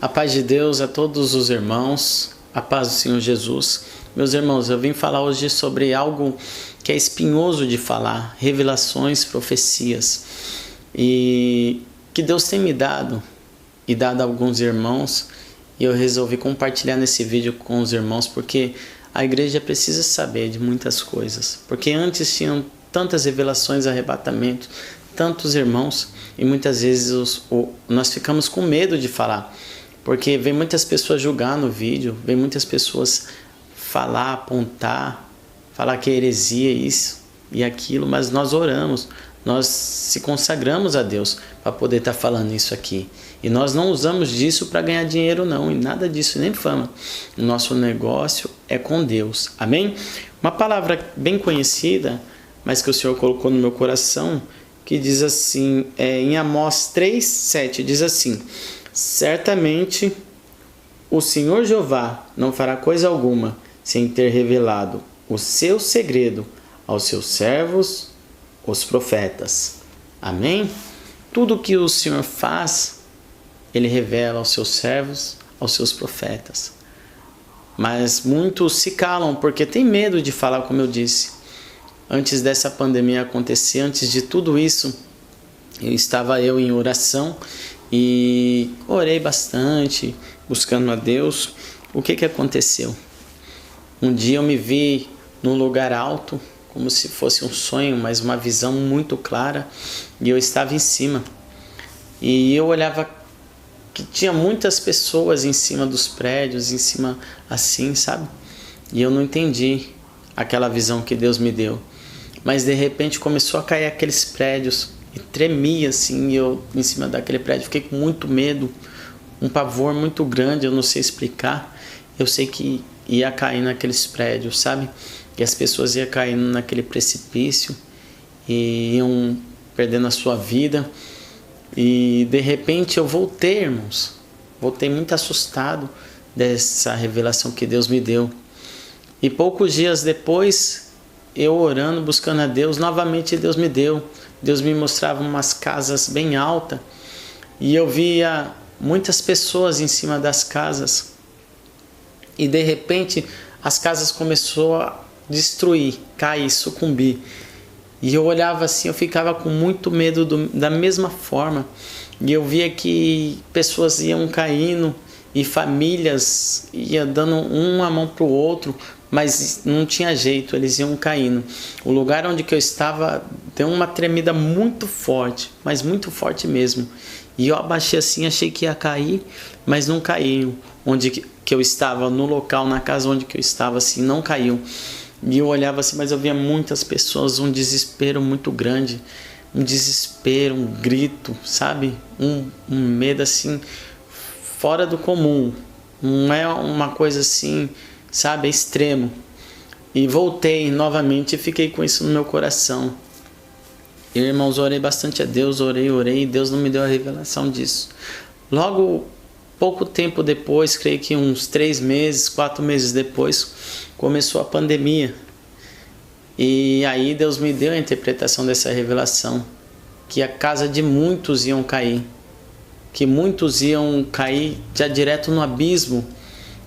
A paz de Deus a todos os irmãos, a paz do Senhor Jesus. Meus irmãos, eu vim falar hoje sobre algo que é espinhoso de falar, revelações, profecias. E que Deus tem me dado e dado a alguns irmãos, e eu resolvi compartilhar nesse vídeo com os irmãos, porque a igreja precisa saber de muitas coisas. Porque antes tinham tantas revelações, arrebatamentos, tantos irmãos, e muitas vezes nós ficamos com medo de falar. Porque vem muitas pessoas julgar no vídeo, vem muitas pessoas falar, apontar, falar que é heresia isso e aquilo, mas nós oramos, nós se consagramos a Deus para poder estar falando isso aqui. E nós não usamos disso para ganhar dinheiro não, e nada disso, nem fama. O nosso negócio é com Deus, amém? Uma palavra bem conhecida, mas que o Senhor colocou no meu coração, que diz assim, em Amós 3:7, diz assim: certamente o Senhor Jeová não fará coisa alguma sem ter revelado o seu segredo aos seus servos, os profetas. Amém? Tudo que o Senhor faz, Ele revela aos seus servos, aos seus profetas. Mas muitos se calam porque tem medo de falar, como eu disse. Antes dessa pandemia acontecer, antes de tudo isso, estava em oração e orei bastante, buscando a Deus. O que aconteceu? Um dia eu me vi num lugar alto, como se fosse um sonho, mas uma visão muito clara, e eu estava em cima. E eu olhava que tinha muitas pessoas em cima dos prédios, em cima assim, sabe? E eu não entendi aquela visão que Deus me deu. Mas de repente começou a cair aqueles prédios, e tremia assim, e eu em cima daquele prédio fiquei com muito medo, um pavor muito grande, eu não sei explicar. Eu sei que ia cair naqueles prédios, sabe? E as pessoas iam caindo naquele precipício e iam perdendo a sua vida. E de repente eu voltei, irmãos. Voltei muito assustado dessa revelação que Deus me deu. E poucos dias depois, eu orando, buscando a Deus, novamente Deus me deu. Deus me mostrava umas casas bem altas e eu via muitas pessoas em cima das casas. E de repente as casas começaram a destruir, cair, sucumbir. E eu olhava assim, eu ficava com muito medo da mesma forma. E eu via que pessoas iam caindo e famílias iam dando uma mão para o outro, mas não tinha jeito, eles iam caindo. O lugar onde que eu estava deu uma tremida muito forte, mas muito forte mesmo. E eu abaixei assim, achei que ia cair, mas não caiu. Onde que eu estava, no local, na casa onde que eu estava, assim, não caiu. E eu olhava assim, mas eu via muitas pessoas, um desespero muito grande, um desespero, um grito, sabe? Um medo assim, fora do comum. Não é uma coisa assim, sabe, é extremo. E voltei novamente e fiquei com isso no meu coração. Eu, irmãos, orei bastante a Deus, orei, e Deus não me deu a revelação disso. Logo, pouco tempo depois, creio que uns 3 meses, 4 meses depois, começou a pandemia. E aí Deus me deu a interpretação dessa revelação, que a casa de muitos iam cair, que muitos iam cair já direto no abismo,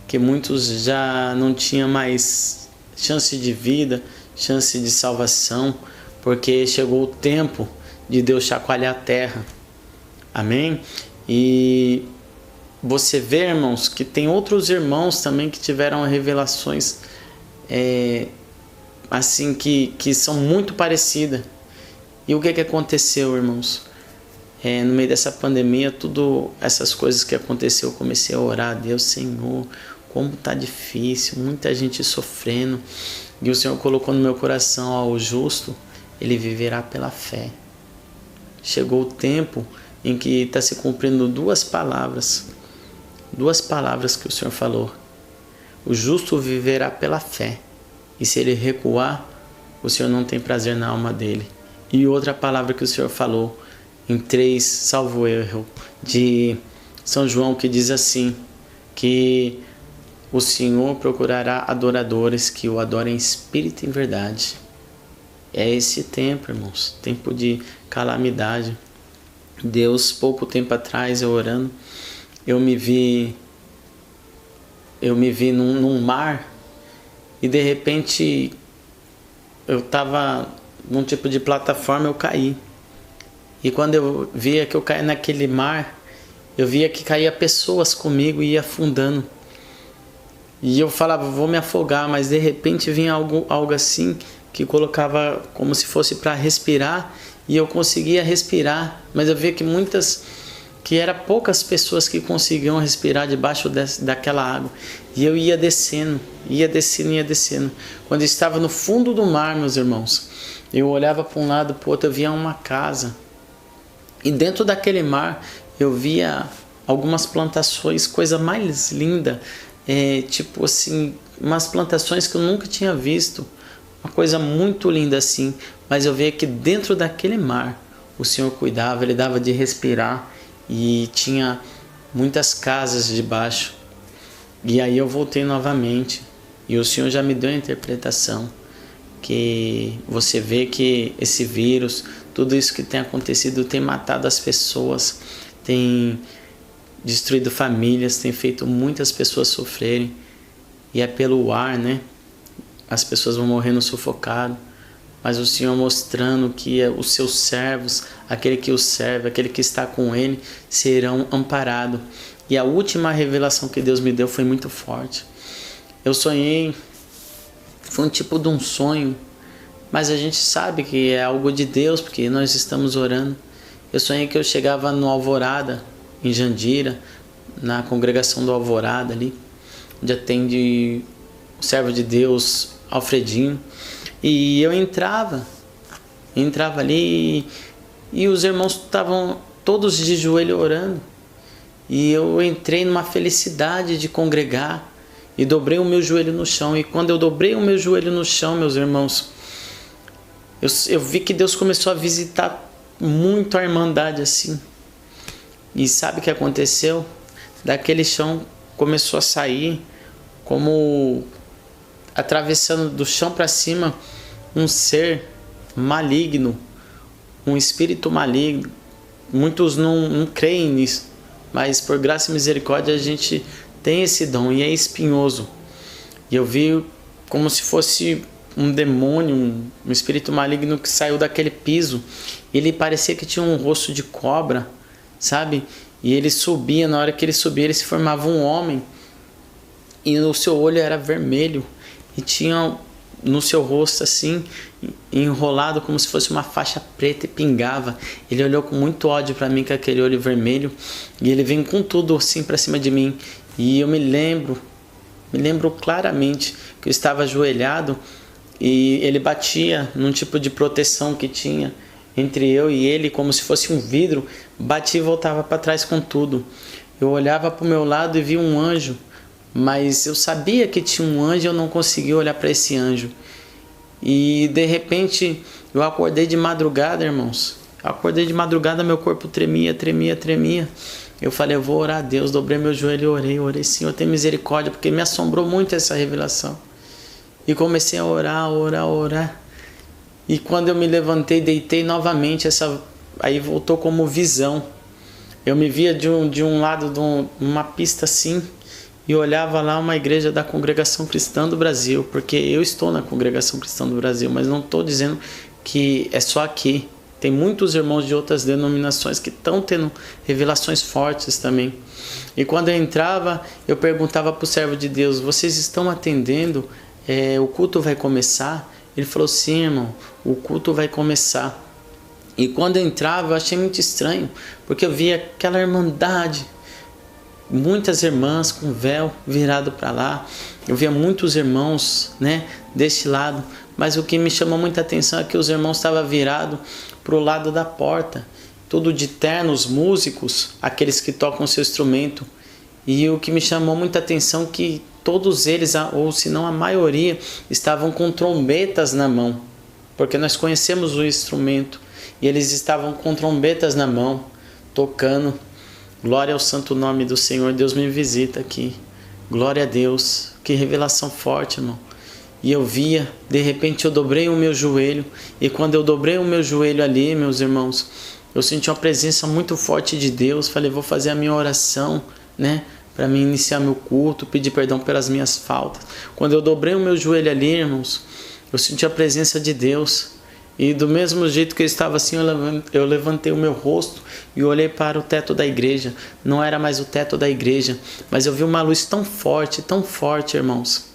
que muitos já não tinham mais chance de vida, chance de salvação, porque chegou o tempo de Deus chacoalhar a terra. Amém? E você vê, irmãos, que tem outros irmãos também que tiveram revelações assim que são muito parecidas. E o que aconteceu, irmãos? No meio dessa pandemia, tudo essas coisas que aconteceu, eu comecei a orar a Deus, Senhor, como tá difícil, muita gente sofrendo. E o Senhor colocou no meu coração, ó, o justo, ele viverá pela fé. Chegou o tempo em que está se cumprindo duas palavras que o Senhor falou. O justo viverá pela fé, e se ele recuar, o Senhor não tem prazer na alma dele. E outra palavra que o Senhor falou, em 3, salvo erro, de São João, que diz assim, que o Senhor procurará adoradores que o adorem em espírito e em verdade. É esse tempo, irmãos, tempo de calamidade. Deus, pouco tempo atrás, eu orando, eu me vi num mar e de repente eu estava num tipo de plataforma, eu caí. E quando eu via que eu caí naquele mar, eu via que caía pessoas comigo e ia afundando. E eu falava, vou me afogar, mas de repente vinha algo assim que colocava como se fosse para respirar e eu conseguia respirar, mas eu via que era poucas pessoas que conseguiam respirar debaixo daquela água. E eu ia descendo. Quando eu estava no fundo do mar, meus irmãos, eu olhava para um lado, para o outro, eu via uma casa. E dentro daquele mar, eu via algumas plantações, coisa mais linda, tipo assim, umas plantações que eu nunca tinha visto. Uma coisa muito linda assim. Mas eu via que dentro daquele mar, o Senhor cuidava, Ele dava de respirar. E tinha muitas casas debaixo. E aí eu voltei novamente. E o Senhor já me deu a interpretação. Que você vê que esse vírus, tudo isso que tem acontecido, tem matado as pessoas. Tem destruído famílias, tem feito muitas pessoas sofrerem. E é pelo ar, né? As pessoas vão morrendo sufocado. Mas o Senhor mostrando que os seus servos, aquele que o serve, aquele que está com Ele, serão amparados. E a última revelação que Deus me deu foi muito forte. Eu sonhei, foi um tipo de um sonho, mas a gente sabe que é algo de Deus, porque nós estamos orando. Eu sonhei que eu chegava no Alvorada, em Jandira, na congregação do Alvorada ali, onde atende o servo de Deus, Alfredinho. E eu entrava ali e os irmãos estavam todos de joelho orando. E eu entrei numa felicidade de congregar e dobrei o meu joelho no chão. E quando eu dobrei o meu joelho no chão, meus irmãos, eu vi que Deus começou a visitar muito a irmandade assim. E sabe o que aconteceu? Daquele chão começou a sair como atravessando do chão para cima um ser maligno, um espírito maligno. Muitos não creem nisso, mas por graça e misericórdia a gente tem esse dom e é espinhoso. E eu vi como se fosse um demônio, um espírito maligno que saiu daquele piso. Ele parecia que tinha um rosto de cobra, sabe? E ele subia, na hora que ele subia ele se formava um homem e o seu olho era vermelho. E tinha no seu rosto assim, enrolado como se fosse uma faixa preta e pingava. Ele olhou com muito ódio para mim com aquele olho vermelho. E ele veio com tudo assim para cima de mim. E eu me lembro claramente que eu estava ajoelhado. E ele batia num tipo de proteção que tinha entre eu e ele, como se fosse um vidro. Batia e voltava para trás com tudo. Eu olhava para o meu lado e via um anjo. Mas eu sabia que tinha um anjo e eu não conseguia olhar para esse anjo. E de repente eu acordei de madrugada, irmãos. Eu acordei de madrugada, meu corpo tremia. Eu falei, eu vou orar a Deus. Dobrei meu joelho e orei, Senhor, tem misericórdia, porque me assombrou muito essa revelação. E comecei a orar. E quando eu me levantei, deitei novamente, aí voltou como visão. Eu me via de um lado de uma pista assim. E olhava lá uma igreja da Congregação Cristã do Brasil, porque eu estou na Congregação Cristã do Brasil, mas não estou dizendo que é só aqui. Tem muitos irmãos de outras denominações que estão tendo revelações fortes também. E quando eu entrava, eu perguntava para o servo de Deus, vocês estão atendendo? O culto vai começar? Ele falou, sim, irmão, o culto vai começar. E quando eu entrava, eu achei muito estranho, porque eu via aquela irmandade, muitas irmãs com véu virado para lá. Eu via muitos irmãos, né, deste lado. Mas o que me chamou muita atenção é que os irmãos estavam virados para o lado da porta. Tudo de ternos, músicos, aqueles que tocam seu instrumento. E o que me chamou muita atenção é que todos eles, ou se não a maioria, estavam com trombetas na mão. Porque nós conhecemos o instrumento. E eles estavam com trombetas na mão, tocando. Glória ao santo nome do Senhor. Deus me visita aqui. Glória a Deus. Que revelação forte, irmão. E eu via, de repente eu dobrei o meu joelho. E quando eu dobrei o meu joelho ali, meus irmãos, eu senti uma presença muito forte de Deus. Falei, vou fazer a minha oração né? Para mim iniciar meu culto, pedir perdão pelas minhas faltas. Quando eu dobrei o meu joelho ali, irmãos, eu senti a presença de Deus. E do mesmo jeito que eu estava assim, eu levantei o meu rosto e olhei para o teto da igreja. Não era mais o teto da igreja, mas eu vi uma luz tão forte, irmãos.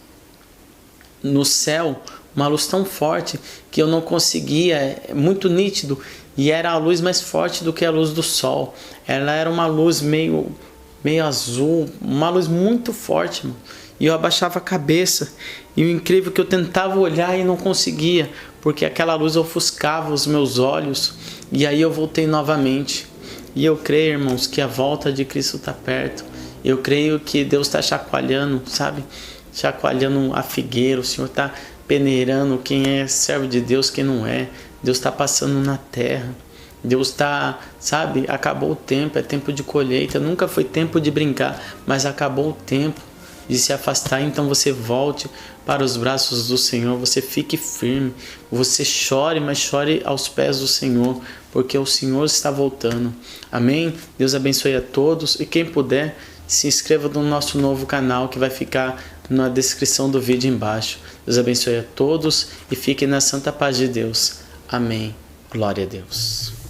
No céu, uma luz tão forte que eu não conseguia, muito nítido. E era a luz mais forte do que a luz do sol. Ela era uma luz meio azul, uma luz muito forte, irmão. E eu abaixava a cabeça. E o incrível é que eu tentava olhar e não conseguia, porque aquela luz ofuscava os meus olhos. E aí eu voltei novamente. E eu creio, irmãos, que a volta de Cristo está perto. Eu creio que Deus está chacoalhando, sabe? Chacoalhando a figueira. O Senhor está peneirando quem é servo de Deus, quem não é. Deus está passando na terra. Deus está, sabe? Acabou o tempo, é tempo de colheita. Nunca foi tempo de brincar, mas acabou o tempo de se afastar. Então você volte para os braços do Senhor, você fique firme, você chore, mas chore aos pés do Senhor, porque o Senhor está voltando. Amém? Deus abençoe a todos, e quem puder, se inscreva no nosso novo canal que vai ficar na descrição do vídeo embaixo. Deus abençoe a todos e fiquem na santa paz de Deus. Amém. Glória a Deus.